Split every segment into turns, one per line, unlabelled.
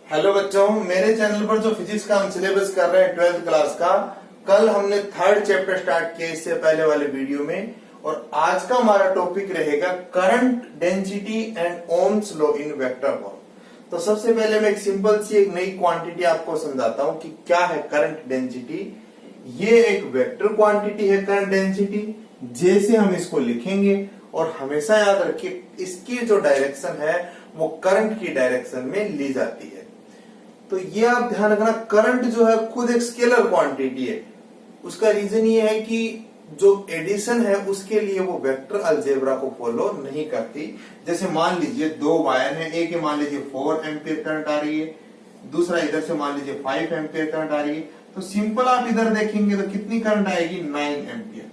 Hello बच्चों, मेरे channel पर जो फिजिक्स का हम सिलेबस कर रहे हैं 12th क्लास का, कल हमने 3rd चैप्टर स्टार्ट किया इससे पहले वाले वीडियो में। और आज का हमारा टॉपिक रहेगा current density and Ohm's law in vector form. तो सबसे पहले मैं एक सिंपल सी एक नई क्वांटिटी आपको समझाता हूं कि क्या है करंट डेंसिटी। ये एक वेक्टर क्वांटिटी है करंट डेंसिटी, जैसे हम इसको लिखेंगे और हमेशा याद रखिए इसकी जो डायरेक्शन है वो करंट की डायरेक्शन में ली जाती है। तो ये आप ध्यान रखना, करंट जो है खुद एक स्केलर क्वांटिटी है। उसका रीजन ये है कि जो एडिशन है उसके लिए वो वेक्टर अलजेब्रा को फॉलो नहीं करती। जैसे मान लीजिए दो वायर है, एक ही मान लीजिए 4 एम्पियर करंट आ रही है, दूसरा इधर से मान लीजिए 5 एम्पियर करंट आ रही है। तो सिंपल आप इधर देखेंगे तो कितनी करंट आएगी, 9 एम्पियर।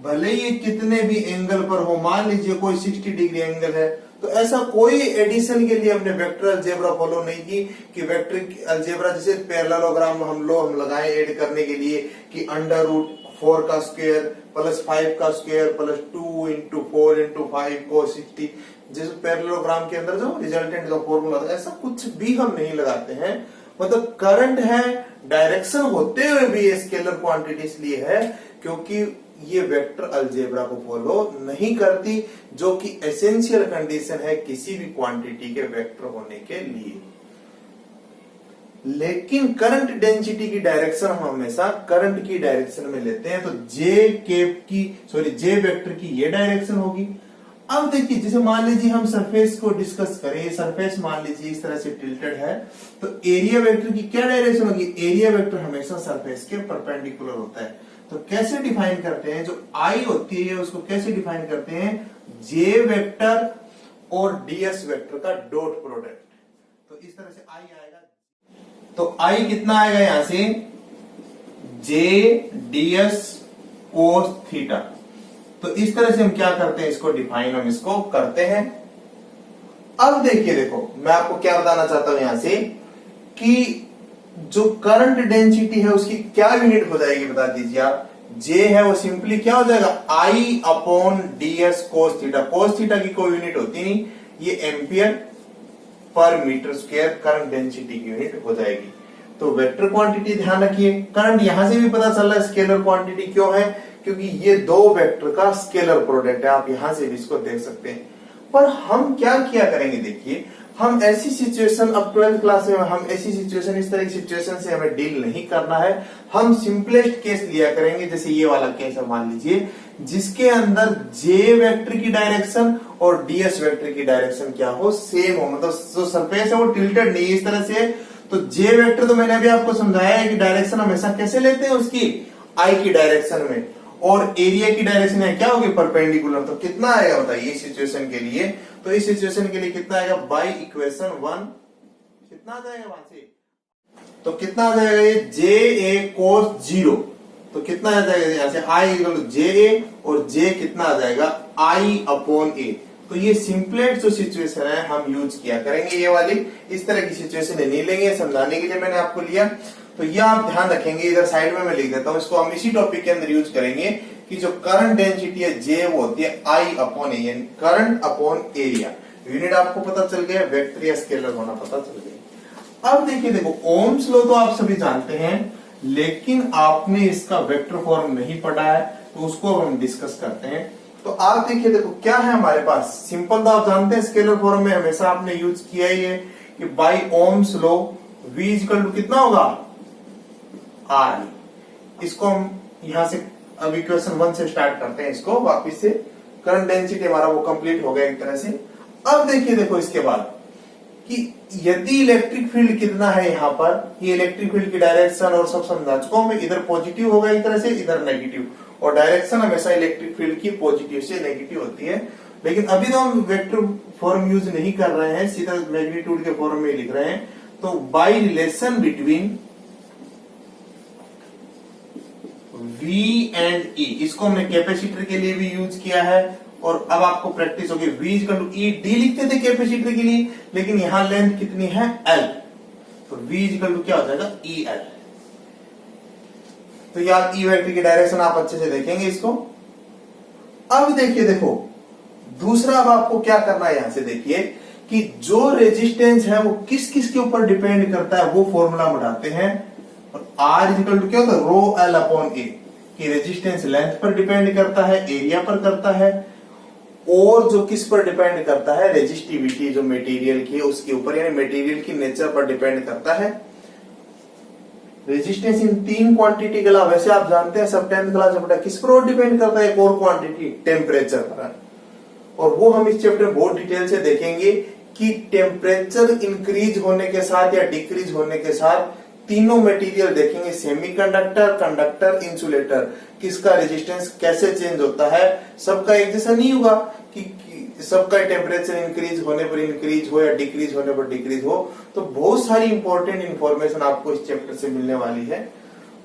भले ये कितने भी एंगल पर हो, मान लीजिए कोई 60 डिग्री एंगल है, तो ऐसा कोई एडिशन के लिए हमने वेक्टर अलजेब्रा फॉलो नहीं की कि वेक्टर अलजेब्रा जैसे पैरेललोग्राम हम लगाए ऐड करने के लिए कि √4 का स्क्वायर प्लस 5 का स्क्वायर प्लस 2 × 4 × 5 cos 60, जैसे पैरेललोग्राम के अंदर जो रिजल्टेंट का फॉर्मूला था, ऐसा कुछ भी हम नहीं लगाते हैं। मतलब करंट है, डायरेक्शन होते हुए भी ये स्केलर क्वांटिटी इसलिए है क्योंकि ये वेक्टर अलजेब्रा को फॉलो नहीं करती, जो कि एसेंशियल कंडीशन है किसी भी क्वांटिटी के वेक्टर होने के लिए। लेकिन करंट डेंसिटी की डायरेक्शन हम हमेशा करंट की डायरेक्शन में लेते हैं। तो जे वेक्टर की ये डायरेक्शन होगी। अब देखिए, जैसे मान लीजिए हम सरफेस को डिस्कस करें, ये सरफेस मान लीजिए इस तरह से टिल्टेड है, तो एरिया वेक्टर की क्या डायरेक्शन होगी, एरिया वेक्टर हमेशा सरफेस के परपेंडिकुलर होता है। तो कैसे डिफाइन करते हैं, जो आई होती है उसको कैसे डिफाइन करते हैं, जे वेक्टर और डीएस वेक्टर का डॉट प्रोडक्ट। तो इस तरह से आई आएगा, तो आई कितना आएगा यहां से, जे डीएस कोस थीटा। तो इस तरह से हम क्या करते हैं, इसको डिफाइन हम इसको करते हैं। अब देखो मैं आपको क्या बताना चाहता हूं यहां से कि जो करंट डेंसिटी है उसकी क्या यूनिट हो जाएगी, बता दीजिए आप। जे है वो सिंपली क्या हो जाएगा, I/ds cos theta. cos theta की कोई यूनिट होती नहीं, ये ampere per metre square current density की यूनिट हो जाएगी। तो वेक्टर क्वांटिटी ध्यान रखिए, करंट यहां से भी पता चल रहा है स्केलर क्वांटिटी क्यों है, क्योंकि ये दो वेक्टर का स्केलर प्रोडक्ट है। आप यहां से भी इसको देख सकते हैं। पर हम क्या किया करेंगे, देखिए हम ऐसी सिचुएशन, अब 12th क्लास में हम ऐसी सिचुएशन, इस तरह की सिचुएशन से हमें डील नहीं करना है। हम सिंपलेस्ट केस लिया करेंगे, जैसे ये वाला केस है मान लीजिए, जिसके अंदर जे वेक्टर की डायरेक्शन और डीएस वेक्टर की डायरेक्शन क्या हो, सेम हो। मतलब जो सरफेस है वो टिल्टेड नहीं है इस तरह से। तो जे वेक्टर तो मैंने अभी आपको समझाया है कि डायरेक्शन हमेशा कैसे लेते हैं उसकी, आई की डायरेक्शन में, और एरिया की डायरेक्शन है क्या होगी, परपेंडिकुलर। तो कितना आएगा बताइए इस सिचुएशन के लिए, तो इस सिचुएशन के लिए कितना आएगा, बाय इक्वेशन 1 कितना आ जाएगा वहां से, तो कितना आ जाएगा ये जे कोस 0। तो कितना आ जाएगा यहां से, I जे और जे कितना आ जाएगा, I/a। तो ये सिंपलेस्ट जो सिचुएशन है हम यूज किया करेंगे, ये वाली। इस तरह की सिचुएशन नहीं लेंगे, समझाने के लिए मैंने आपको लिया। तो ये आप ध्यान रखेंगे, इधर साइड में मैं लिख देता हूं, इसको हम इसी टॉपिक के अंदर यूज करेंगे कि जो करंट डेंसिटी है जे वो होती है I/a, current upon area. Unit आपको पता चल गया, वेक्टर या स्केलर होना पता चल गया। अब देखो ओम्स लॉ तो आप सभी जानते हैं, लेकिन आपने इसका वेक्टर फॉर्म नहीं पढ़ा है, तो उसको हम डिस्कस करते हैं। तो आप देखो क्या है हमारे पास, सिंपल तो आप जानते हैं, स्केलर फॉर्म में हमेशा आपने यूज किया ही है कि बाय ओम्स लॉ V = कितना होगा, R। इसको हम यहां से अब इक्वेशन 1 से स्टार्ट करते हैं, इसको वापस से। करंट डेंसिटी हमारा वो कंप्लीट हो गया एक तरह से। अब देखो इसके बाद कि यदि इलेक्ट्रिक फील्ड कितना है यहाँ पर, ये इलेक्ट्रिक फील्ड की डायरेक्शन और सब समझा चुका हूं मैं। इधर पॉजिटिव होगा एक तरह से, इधर नेगेटिव, और डायरेक्शन हमेशा इलेक्ट्रिक फील्ड की पॉजिटिव से नेगेटिव होती है। लेकिन अभी तो हम वेक्टर फॉर्म यूज नहीं कर रहे हैं, सीधा मैग्नीट्यूड के फॉर्म में लिख रहे हैं। तो by relation between V and E, इसको हमने कैपेसिटर के लिए भी यूज किया है। और अब आपको प्रैक्टिस होगी, V = E, D लिखते थे कैपेसिटर के लिए, लेकिन यहां लेंथ कितनी है, L। तो V = क्या हो जाएगा, EL। तो यार E वेक्टर की डायरेक्शन आप अच्छे से देखेंगे इसको। अब देखो दूसरा, अब आपको क्या करना है, यहां से देखिए कि जो रेजिस्टेंस है वो किस किस के ऊपर डिपेंड करता है, वो फॉर्मूला बढ़ाते हैं। और आर इक्वल टू क्या होता है, रो एल अपॉन ए, कि रेजिस्टेंस लेंथ पर डिपेंड करता है, एरिया पर करता है, और जो किस पर डिपेंड करता है, रेजिस्टिविटी जो मटेरियल की है उसके ऊपर, यानी मटेरियल की नेचर पर डिपेंड करता है। रेजिस्टेंस इन 3 क्वांटिटी के अलावा, वैसे आप जानते हैं सब 10th क्लास में पढ़ा, किस पर और डिपेंड करता है, एक और क्वांटिटी टेम्परेचर पर। और वो हम इस चैप्टर में बहुत डिटेल से देखेंगे कि टेम्परेचर इंक्रीज होने के साथ या डिक्रीज होने के साथ तीनों मटेरियल देखेंगे, सेमीकंडक्टर, कंडक्टर, इंसुलेटर, किसका रेजिस्टेंस कैसे चेंज होता है। सबका एक जैसा नहीं होगा कि सबका टेम्परेचर इंक्रीज होने पर इंक्रीज हो या डिक्रीज होने पर डिक्रीज हो। तो बहुत सारी इंपॉर्टेंट इंफॉर्मेशन आपको इस चैप्टर से मिलने वाली है।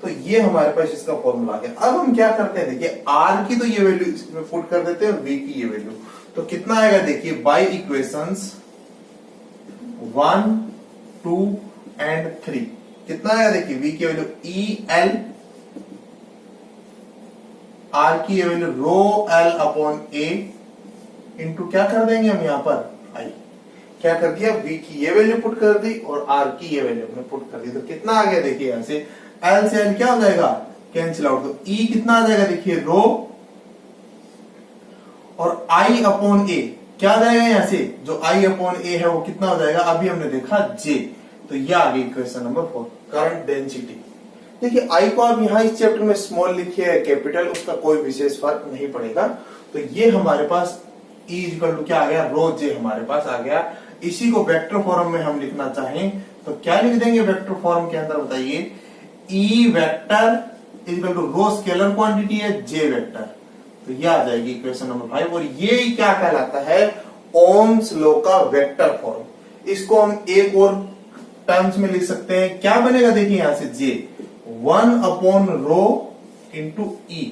तो ये हमारे पास इसका फॉर्मूला आ गया। अब हम क्या करते हैं, देखिए आर की तो ये वैल्यू इसमें पुट कर देते हैं और वी की ये वैल्यू, तो कितना आएगा देखिए, बाय इक्वेशंस 1, 2 एंड 3 कितना आएगा देखिए, वी की वैल्यू ई एल, आर की ये वैल्यू रो एल अपॉन ए इंटू क्या कर देंगे हम यहां पर आई, क्या कर दिया, वी की ये वैल्यू पुट कर दी और आर की ये वैल्यू हमने पुट कर दी। तो कितना आ गया देखिए, यहां से एल से एल क्या हो जाएगा, कैंसिल आउट, तो ई कितना आ जाएगा देखिए रो, और आई अपॉन ए क्या आ जाएगा, यहां से जो आई अपॉन ए है वो कितना हो जाएगा, अभी हमने देखा जे। तो ये आ गई क्वेश्चन नंबर 4, करंट डेंसिटी। देखिए आई को आप यहां इस चैप्टर में स्मॉल लिखिए कैपिटल, उसका कोई विशेष फर्क नहीं पड़ेगा। तो ये हमारे पास E इक्वल टू क्या आ गया, रो जे हमारे पास आ गया। इसी को वेक्टर फॉर्म में हम लिखना चाहें तो क्या लिख देंगे वेक्टर फॉर्म के अंदर, बताइए, E vector equal to rho scalar quantity है, जे वेक्टर। तो ये आ जाएगी इक्वेशन नंबर 5। और ये क्या कहलाता है, ओम्स लॉ का वेक्टर फॉर्म। इसको हम एक और टर्म्स में लिख सकते हैं, क्या बनेगा देखिए यहां से, जे 1 अपॉन रो इंटू ई,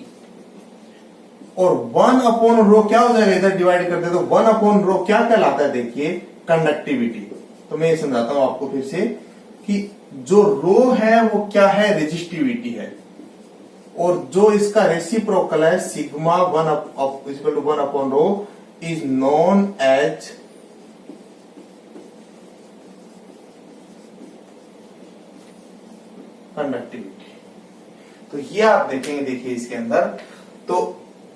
और 1 अपॉन रो क्या हो जाएगा, इधर डिवाइड करते हैं तो 1 अपॉन रो क्या कहलाता है देखिए, कंडक्टिविटी। तो मैं ये समझाता हूं आपको फिर से कि जो रो है वो क्या है, रेजिस्टिविटी है, और जो इसका रेसिप्रोकल है sigma 1 upon rho is known as conductivity. तो ये आप देखेंगे, देखिए इसके अंदर तो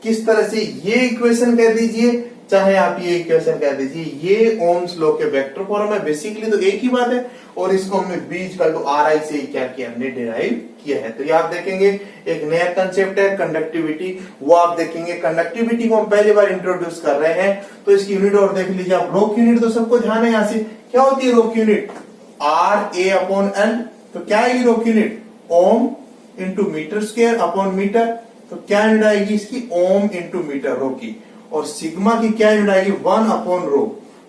किस तरह से ये इक्वेशन कह दीजिए, चाहे आप ये इक्वेशन कह दीजिए, ये ओम्स लॉ के वेक्टर फॉर्म है। बेसिकली तो एक ही बात है, और इसको हमने बीच का तो आर आई से क्या किया, हमने डिराइव किया है। तो ये आप देखेंगे एक नया कंसेप्ट है कंडक्टिविटी, वो आप देखेंगे। कंडक्टिविटी को हम पहली बार इंट्रोड्यूस कर रहे हैं, तो इसकी यूनिट और देख लीजिए आप। रोक यूनिट तो सबको ध्यान है, यहां से क्या होती है रोक unit, R A upon L. तो क्या आएगी रोक unit, ohm into metre square upon metre. तो क्या यूनिट आएगी इसकी, ओम इंटू मीटर रो की। और सिग्मा की क्या यूनिट आएगी, 1 अपॉन रो।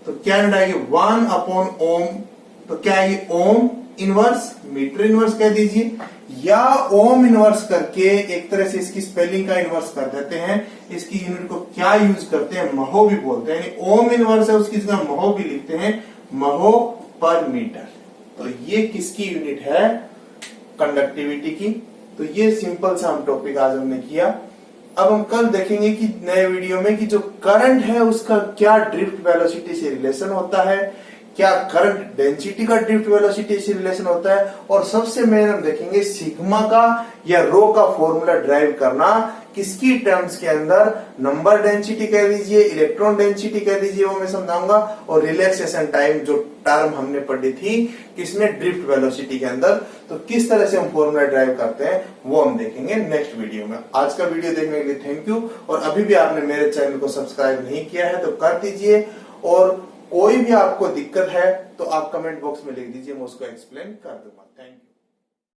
तो क्या यूनिट आएगी, 1 अपॉन ओम। तो क्या आएगी, ओम इनवर्स, मीटर इनवर्स कह दीजिए, या ओम इनवर्स करके एक तरह से इसकी स्पेलिंग का इनवर्स कर देते हैं। इसकी यूनिट को क्या यूज करते हैं, महो भी बोलते हैं, यानी ओम इनवर्स है उसकी जगह महो भी लिखते हैं, महो पर मीटर। तो ये किसकी यूनिट है, कंडक्टिविटी की। तो ये सिंपल सा हम टॉपिक आज हमने किया। अब हम कल देखेंगे कि नए वीडियो में कि जो करंट है उसका क्या ड्रिफ्ट वेलोसिटी से रिलेशन होता है, क्या करंट डेंसिटी का ड्रिफ्ट वेलोसिटी से रिलेशन होता है, और सबसे मेन हम देखेंगे सिग्मा का या रो का फॉर्मूला ड्राइव करना किसकी टर्म्स के अंदर, नंबर डेंसिटी कह दीजिए, इलेक्ट्रॉन डेंसिटी कह दीजिए, वो मैं समझाऊंगा। और रिलैक्सेशन टाइम जो टर्म हमने पढ़ी थी किसमें, ड्रिफ्ट वेलोसिटी के अंदर, तो किस तरह से हम फॉर्मूला ड्राइव करते हैं वो हम देखेंगे नेक्स्ट वीडियो में। आज का वीडियो देखने के लिए थैंक यू। और अभी भी आपने मेरे चैनल को सब्सक्राइब नहीं किया है तो कर दीजिए, और कोई भी आपको दिक्कत है तो आप कमेंट बॉक्स में लिख दीजिए, मैं उसको एक्सप्लेन कर दूंगा। Thank you.